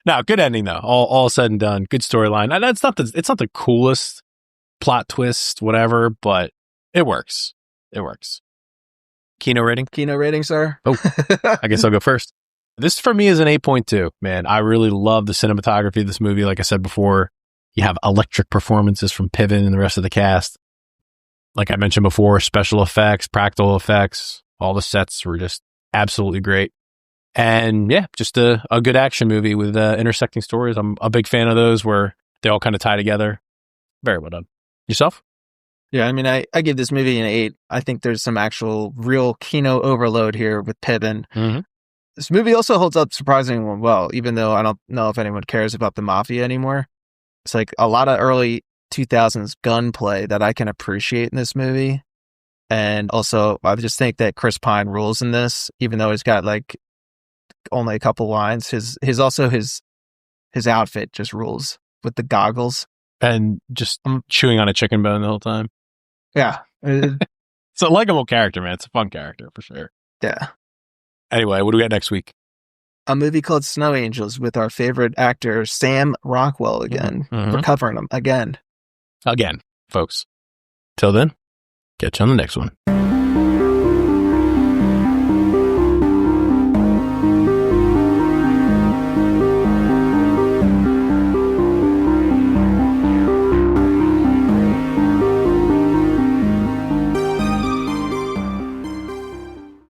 no, good ending though. All said and done. Good storyline. And it's not the coolest plot twist, whatever, but it works. It works. Kino rating? Kino rating, sir. Oh, I guess I'll go first. This for me is an 8.2, man. I really love the cinematography of this movie. Like I said before, you have electric performances from Piven and the rest of the cast. Like I mentioned before, special effects, practical effects, all the sets were just absolutely great. And yeah, just a good action movie with intersecting stories. I'm a big fan of those where they all kind of tie together. Very well done. Yourself? Yeah, I mean, I give this movie an 8. I think there's some actual real Kino overload here with Piven. Mm-hmm. This movie also holds up surprisingly well, even though I don't know if anyone cares about the mafia anymore. It's like a lot of early 2000s gunplay that I can appreciate in this movie. And also, I just think that Chris Pine rules in this, even though he's got like only a couple lines. His outfit just rules with the goggles. And just chewing on a chicken bone the whole time. Yeah. It's a likable character, man. It's a fun character for sure. Yeah. Anyway, what do we got next week? A movie called Snow Angels with our favorite actor, Sam Rockwell, again. Mm-hmm. We're covering him again. Again, folks. Till then, catch you on the next one.